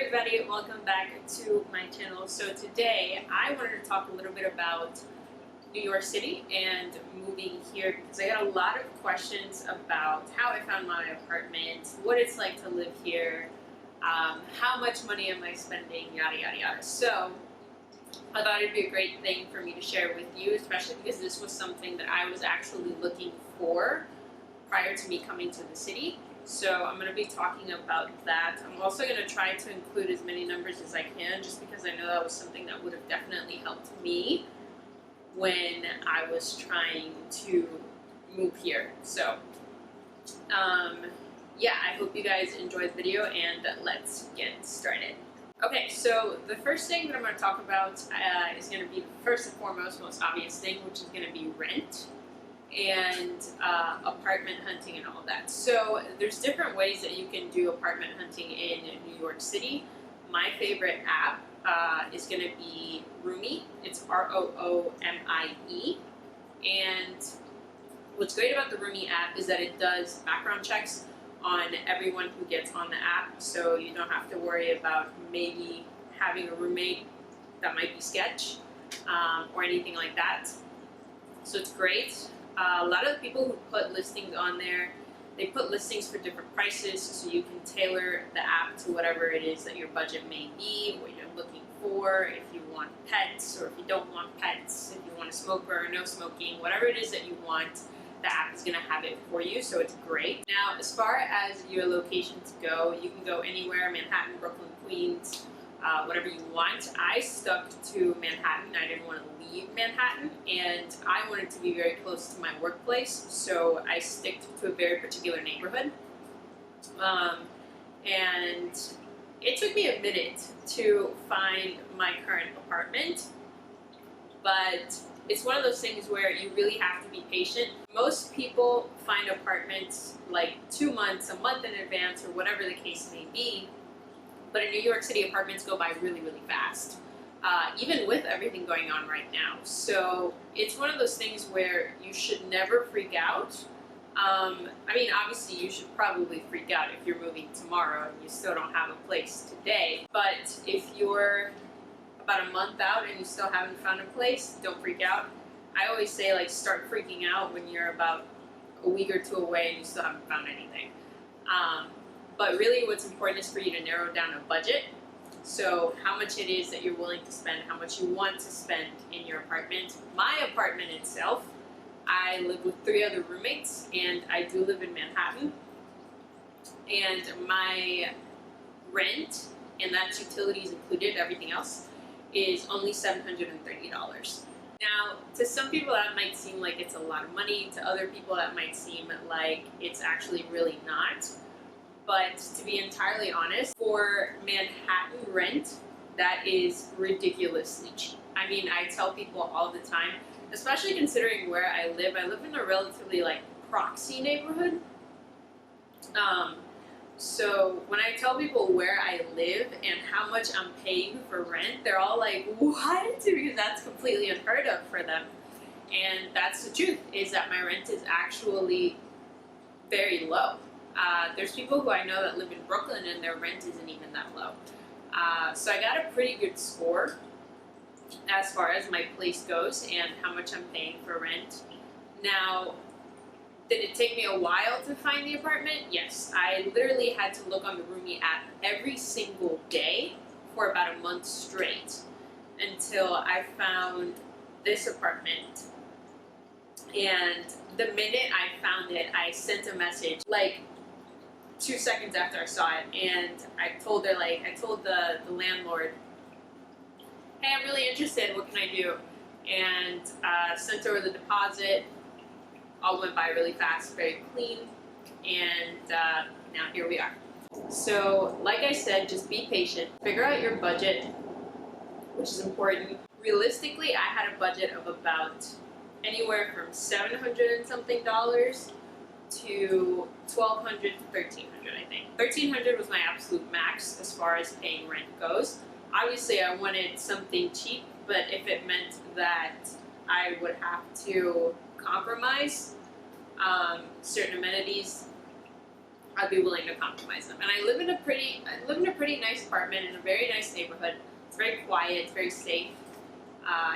everybody, welcome back to my channel. So today I wanted to talk a little bit about New York City and moving here because I got a lot of questions about how I found my apartment, what it's like to live here, how much money am I spending, yada yada yada. So I thought it'd be a great thing for me to share with you, especially because this was something that I was actually looking for prior to me coming to the city. So I'm going to be talking about that. I'm also going to try to include as many numbers as I can, just because I know that was something that would have definitely helped me when I was trying to move here. So yeah, I hope you guys enjoyed the video, and let's get started. Okay, so the first thing that I'm going to talk about is going to be the first and foremost, most obvious thing, which is going to be rent and apartment hunting and all of that. So there's different ways that you can do apartment hunting in New York City. My favorite app is going to be Roomie. It's Roomie. And what's great about the Roomie app is that it does background checks on everyone who gets on the app, so you don't have to worry about maybe having a roommate that might be sketch or anything like that. So it's great. A lot of the people who put listings on there, they put listings for different prices, so you can tailor the app to whatever it is that your budget may be, what you're looking for, if you want pets or if you don't want pets, if you want a smoker or no smoking, whatever it is that you want, the app is going to have it for you, so it's great. Now, as far as your locations go, you can go anywhere, Manhattan, Brooklyn, Queens, whatever you want. I stuck to Manhattan. I didn't want to leave Manhattan, and I wanted to be very close to my workplace, so I stick to a very particular neighborhood. And it took me a minute to find my current apartment, but it's one of those things where you really have to be patient. Most people find apartments like 2 months, a month in advance, or whatever the case may be. But in New York City, apartments go by really, really fast, even with everything going on right now. So it's one of those things where you should never freak out. I mean, obviously, you should probably freak out if you're moving tomorrow and you still don't have a place today. But if you're about a month out and you still haven't found a place, don't freak out. I always say, like, start freaking out when you're about a week or two away and you still haven't found anything. But really what's important is for you to narrow down a budget. So how much it is that you're willing to spend, how much you want to spend in your apartment. My apartment itself, I live with 3 other roommates, and I do live in Manhattan. And my rent, and that's utilities included, everything else, is only $730. Now, to some people that might seem like it's a lot of money. To other people that might seem like it's actually really not. But to be entirely honest, for Manhattan rent, that is ridiculously cheap. I mean, I tell people all the time, especially considering where I live in a relatively like proxy neighborhood. So when I tell people where I live and how much I'm paying for rent, they're all like, what? Because that's completely unheard of for them. And that's the truth, is that my rent is actually very low. There's people who I know that live in Brooklyn and their rent isn't even that low. So I got a pretty good score as far as my place goes and how much I'm paying for rent. Now, did it take me a while to find the apartment? Yes. I literally had to look on the Roomie app every single day for about a month straight until I found this apartment. And the minute I found it, I sent a message, like 2 seconds after I saw it, and I told her, like, I told the landlord, hey, I'm really interested, what can I do? And sent over the deposit. All went by really fast, very clean, and now here we are. So, like I said, just be patient. Figure out your budget, which is important. Realistically, I had a budget of about anywhere from $700 and something to $1,200 to $1,300, I think. $1,300 was my absolute max as far as paying rent goes. Obviously, I wanted something cheap, but if it meant that I would have to compromise certain amenities, I'd be willing to compromise them. And I live in a pretty nice apartment in a very nice neighborhood. It's very quiet, it's very safe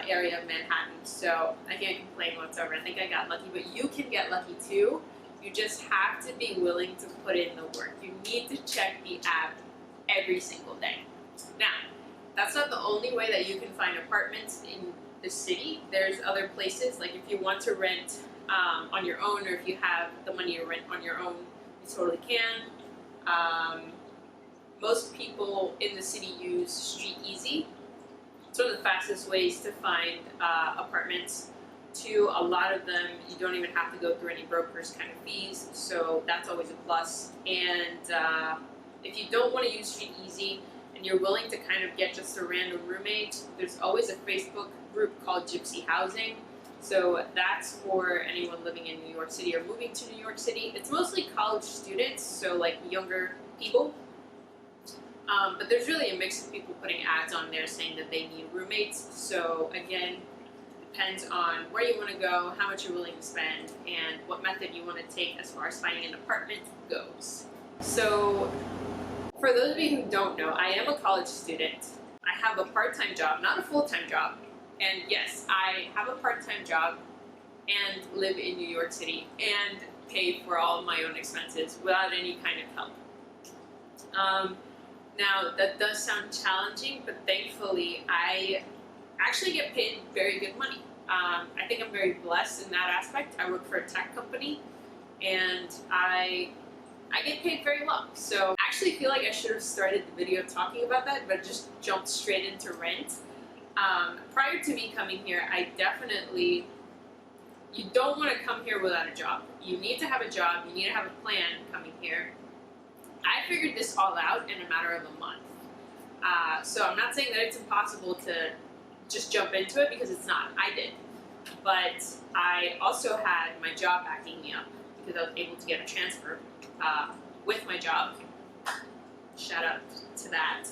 area of Manhattan, so I can't complain whatsoever. I think I got lucky, but you can get lucky too. You just have to be willing to put in the work. You need to check the app every single day. Now, that's not the only way that you can find apartments in the city. There's other places, like if you want to rent on your own, or if you have the money to rent on your own, you totally can. Most people in the city use Street Easy. It's one of the fastest ways to find apartments. A lot of them, you don't even have to go through any brokers kind of fees, so that's always a plus. And if you don't want to use Street Easy and you're willing to kind of get just a random roommate, there's always a Facebook group called Gypsy Housing. So that's for anyone living in New York City or moving to New York City. It's mostly college students, so like younger people. But there's really a mix of people putting ads on there saying that they need roommates. So again, depends on where you want to go, how much you're willing to spend, and what method you want to take as far as finding an apartment goes. So for those of you who don't know, I am a college student. I have a part-time job, not a full-time job. And yes, I have a part-time job and live in New York City and pay for all of my own expenses without any kind of help. Now, that does sound challenging, but thankfully I actually get paid very good money. I think I'm very blessed in that aspect. I work for a tech company and I get paid very well. So I actually feel like I should have started the video talking about that, but just jumped straight into rent. Prior to me coming here, you don't want to come here without a job. You need to have a job, you need to have a plan coming here. I figured this all out in a matter of a month. So I'm not saying that it's impossible to just jump into it, because it's not. I did. But I also had my job backing me up, because I was able to get a transfer with my job. Shout out to that.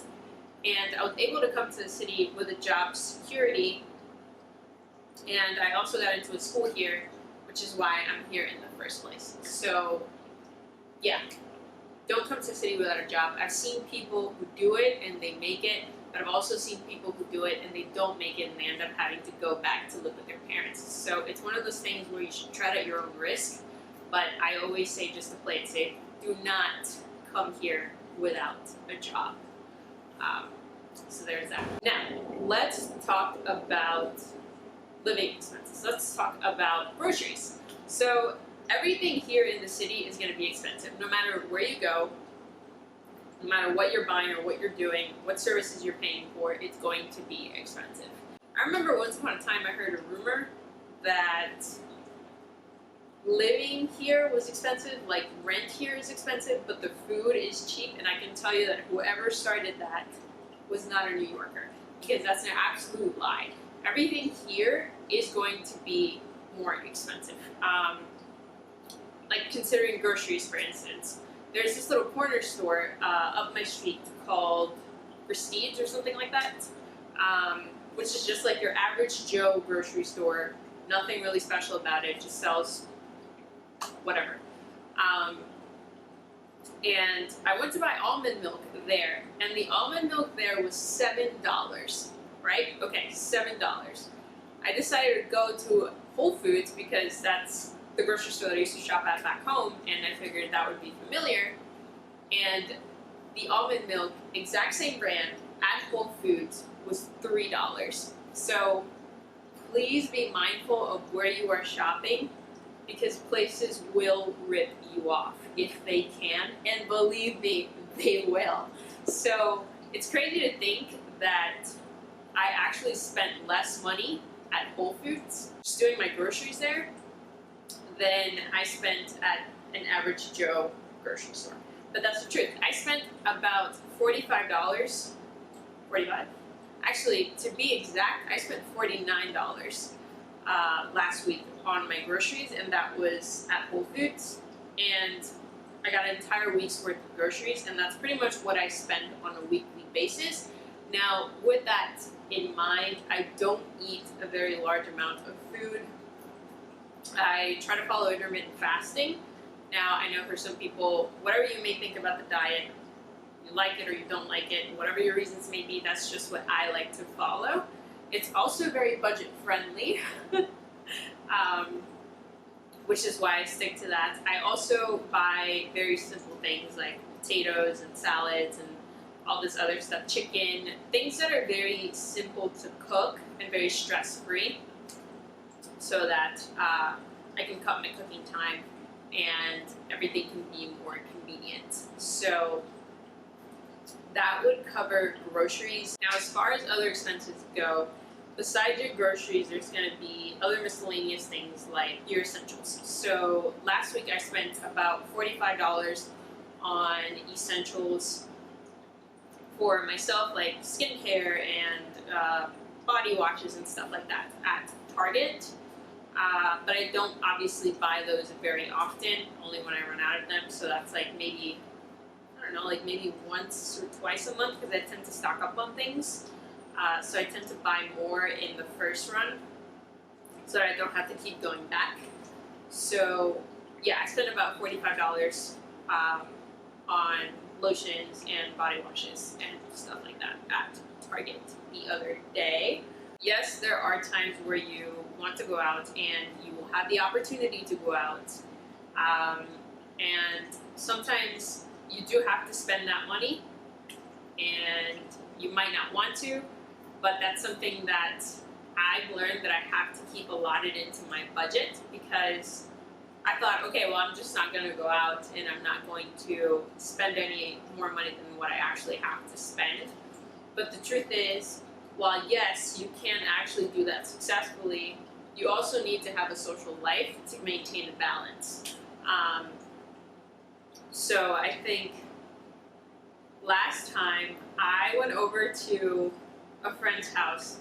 And I was able to come to the city with a job security, and I also got into a school here, which is why I'm here in the first place. So yeah, don't come to the city without a job. I've seen people who do it and they make it, but I've also seen people who do it and they don't make it and they end up having to go back to live with their parents. So it's one of those things where you should tread at your own risk, but I always say, just to play it safe, do not come here without a job. So there's that. Now, let's talk about living expenses. Let's talk about groceries. So everything here in the city is going to be expensive. No matter where you go, no matter what you're buying or what you're doing, what services you're paying for, it's going to be expensive. I remember once upon a time I heard a rumor that living here was expensive, like rent here is expensive, but the food is cheap, and I can tell you that whoever started that was not a New Yorker, because that's an absolute lie. Everything here is going to be more expensive. Like considering groceries, for instance. There's this little corner store up my street called Prestige or something like that, which is just like your average Joe grocery store. Nothing really special about it, just sells whatever. And I went to buy almond milk there, and the almond milk there was $7, right? Okay, $7. I decided to go to Whole Foods because that's the grocery store that I used to shop at back home, and I figured that would be familiar. And the almond milk, exact same brand, at Whole Foods was $3. So please be mindful of where you are shopping, because places will rip you off if they can, and believe me, they will. So it's crazy to think that I actually spent less money at Whole Foods just doing my groceries there than I spent at an average Joe grocery store. But that's the truth. I spent about $45, 45? Actually, to be exact, I spent $49 last week on my groceries, and that was at Whole Foods. And I got an entire week's worth of groceries, and that's pretty much what I spend on a weekly basis. Now, with that in mind, I don't eat a very large amount of food. I try to follow intermittent fasting, Now, I know for some people, whatever you may think about the diet, you like it or you don't like it, whatever your reasons may be, that's just what I like to follow. It's also very budget friendly, which is why I stick to that. I also buy very simple things like potatoes and salads and all this other stuff, chicken, things that are very simple to cook and very stress-free, so that I can cut my cooking time and everything can be more convenient. So that would cover groceries. Now, as far as other expenses go, besides your groceries, there's going to be other miscellaneous things like your essentials. So last week I spent about $45 on essentials for myself, like skincare and body washes and stuff like that at Target. But I don't obviously buy those very often, only when I run out of them. So that's like maybe, I don't know, like maybe once or twice a month, because I tend to stock up on things. So I tend to buy more in the first run so that I don't have to keep going back. So yeah, I spent about $45 on lotions and body washes and stuff like that at Target the other day. Yes, there are times where you want to go out and you will have the opportunity to go out. And sometimes you do have to spend that money and you might not want to, but that's something that I've learned that I have to keep allotted into my budget, because I thought, okay, well, I'm just not going to go out and I'm not going to spend any more money than what I actually have to spend. But the truth is, while yes, you can actually do that successfully, you also need to have a social life to maintain a balance. So I think last time I went over to a friend's house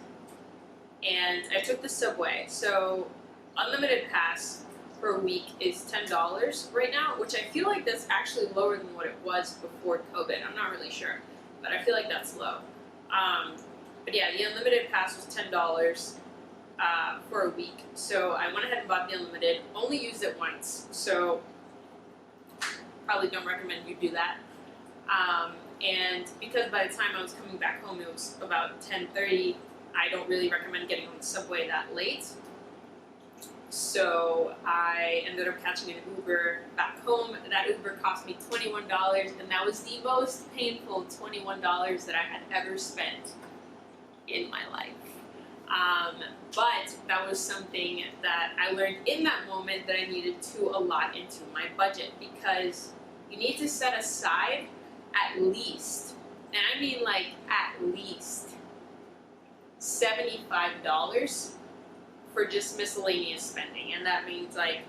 and I took the subway. So unlimited pass for a week is $10 right now, which I feel like that's actually lower than what it was before COVID. I'm not really sure, but I feel like that's low. But yeah, the unlimited pass was $10 for a week. So I went ahead and bought the unlimited, only used it once. So probably don't recommend you do that. And because by the time I was coming back home, it was about 10:30, I don't really recommend getting on the subway that late. So I ended up catching an Uber back home. That Uber cost me $21, and that was the most painful $21 that I had ever spent in my life. But that was something that I learned in that moment that I needed to allot into my budget, because you need to set aside at least, and I mean like at least, $75 for just miscellaneous spending. And that means like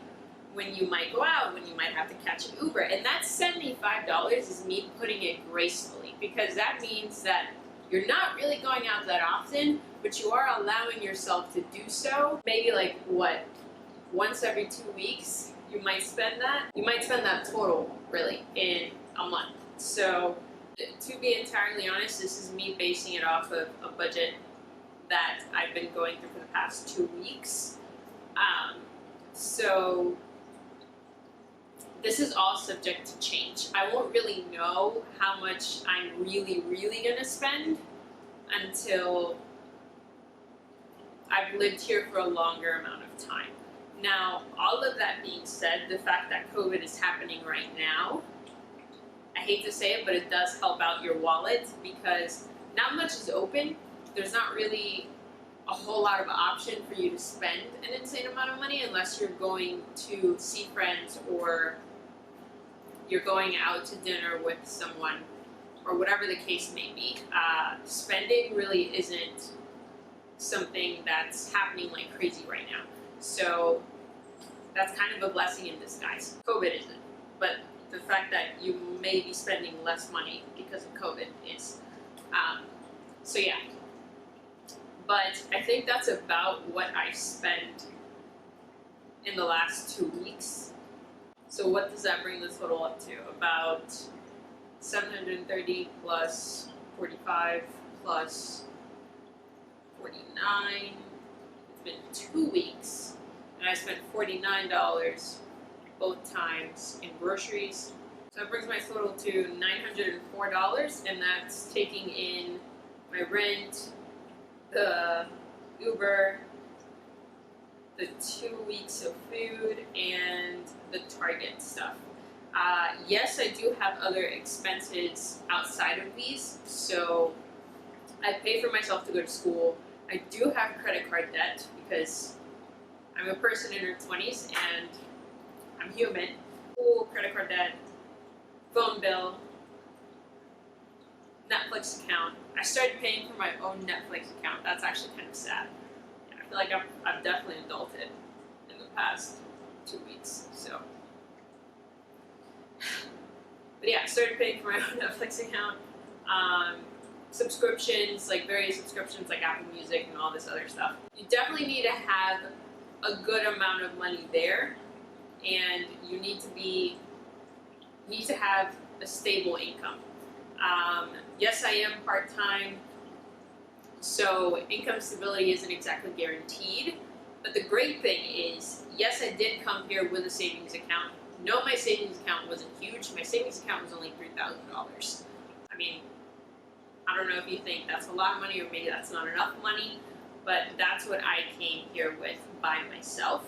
when you might go out, when you might have to catch an Uber, and that $75 is me putting it gracefully, because that means that you're not really going out that often, but you are allowing yourself to do so. Maybe like what, once every 2 weeks you might spend that. You might spend that total really in a month. So to be entirely honest, this is me basing it off of a budget that I've been going through for the past 2 weeks. So this is all subject to change. I won't really know how much I'm really gonna spend until I've lived here for a longer amount of time. Now, all of that being said, the fact that COVID is happening right now, I hate to say it, but it does help out your wallet, because not much is open. There's not really a whole lot of option for you to spend an insane amount of money unless you're going to see friends or you're going out to dinner with someone, or whatever the case may be. Spending really isn't something that's happening like crazy right now. So that's kind of a blessing in disguise. COVID isn't, but the fact that you may be spending less money because of COVID is. So yeah. But I think that's about what I spent in the last 2 weeks. So what does that bring the total up to? About 730 plus 45 plus 49. It's been 2 weeks, and I spent $49 both times in groceries. So that brings my total to $904, and that's taking in my rent, the Uber, the 2 weeks of food, and the Target stuff. Yes, I do have other expenses outside of these. So I pay for myself to go to school. I do have credit card debt because I'm a person in her 20s and I'm human. School, credit card debt, phone bill, Netflix account. I started paying for my own Netflix account. That's actually kind of sad. I feel like I've definitely adulted in the past 2 weeks. So, but yeah, I started paying for my own Netflix account. Subscriptions, like various subscriptions like Apple Music and all this other stuff. You definitely need to have a good amount of money there, and you need to have a stable income. Yes, I am part-time, so income stability isn't exactly guaranteed, but the great thing is, yes, I did come here with a savings account. No, my savings account wasn't huge. My savings account was only $3,000. I mean, I don't know if you think that's a lot of money or maybe that's not enough money, but that's what I came here with by myself.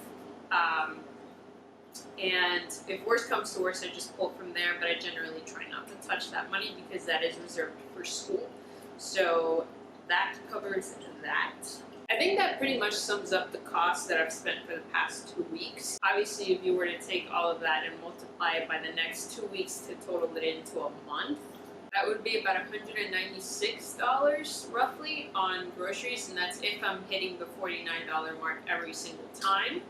And if worse comes to worse, I just pull from there, but I generally try not to touch that money because that is reserved for school. So that covers that. I think that pretty much sums up the cost that I've spent for the past 2 weeks. Obviously, if you were to take all of that and multiply it by the next 2 weeks to total it into a month, that would be about $196 roughly on groceries, and that's if I'm hitting the $49 mark every single time.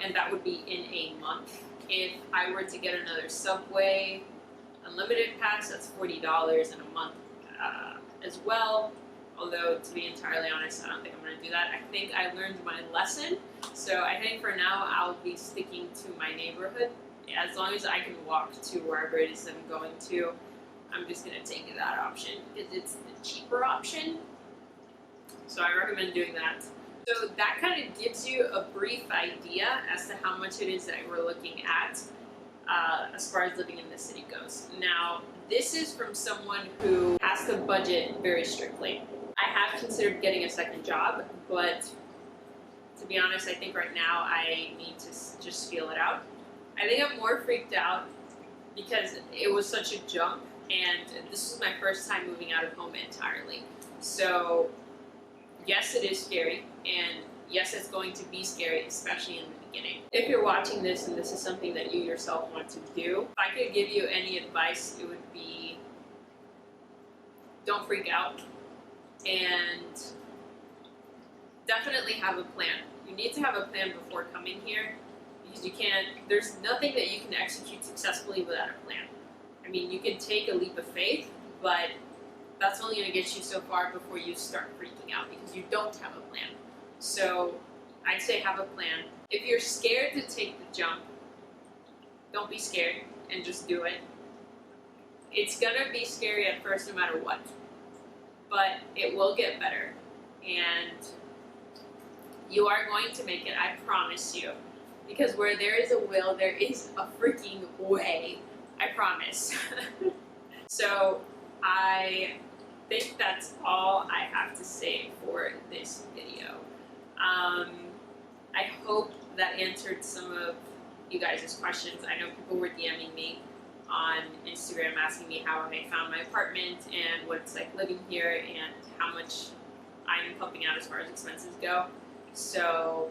And that would be in a month. If I were to get another Subway Unlimited pass, that's $40 in a month as well. Although, to be entirely honest, I don't think I'm going to do that. I think I learned my lesson. So I think for now, I'll be sticking to my neighborhood. As long as I can walk to wherever it is I'm going to, I'm just going to take that option because it's the cheaper option. So I recommend doing that. So that kind of gives you a brief idea as to how much it is that we're looking at as far as living in the city goes. Now, this is from someone who has to budget very strictly. I have considered getting a second job, but to be honest, I think right now I need to just feel it out. I think I'm more freaked out because it was such a jump, and this was my first time moving out of home entirely. So yes, it is scary, and yes, it's going to be scary, especially in the beginning. If you're watching this and this is something that you yourself want to do, if I could give you any advice, it would be don't freak out, and definitely have a plan. You need to have a plan before coming here, because there's nothing that you can execute successfully without a plan. I mean, you can take a leap of faith, but that's only going to get you so far before you start freaking out because you don't have a plan. So I'd say have a plan. If you're scared to take the jump, don't be scared and just do it. It's going to be scary at first no matter what, but it will get better, and you are going to make it, I promise you, because where there is a will, there is a freaking way, I promise. So I think that's all I have to say for this video. I hope that answered some of you guys' questions. I know people were DMing me on Instagram asking me how I found my apartment and what it's like living here and how much I'm helping out as far as expenses go. So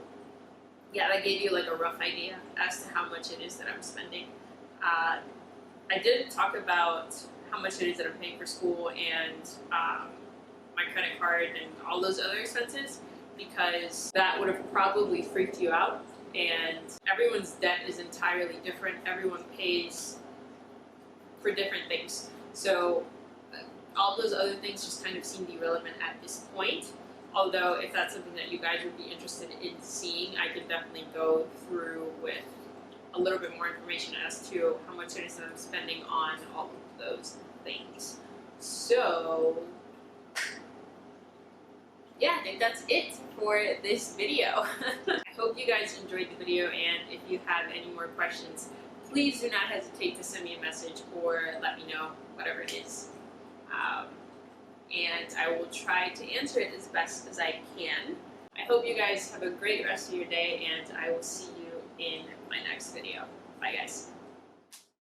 yeah, that gave you like a rough idea as to how much it is that I'm spending. I didn't talk about how much it is that I'm paying for school and my credit card and all those other expenses, because that would have probably freaked you out, and everyone's debt is entirely different. Everyone pays for different things. So all those other things just kind of seem irrelevant at this point. Although if that's something that you guys would be interested in seeing, I could definitely go through with a little bit more information as to how much it is that I'm spending on all of those things. So yeah, I think that's it for this video. I hope you guys enjoyed the video, and if you have any more questions, please do not hesitate to send me a message or let me know, whatever it is. And I will try to answer it as best as I can. I hope you guys have a great rest of your day, and I will see you in my next video. Bye, guys.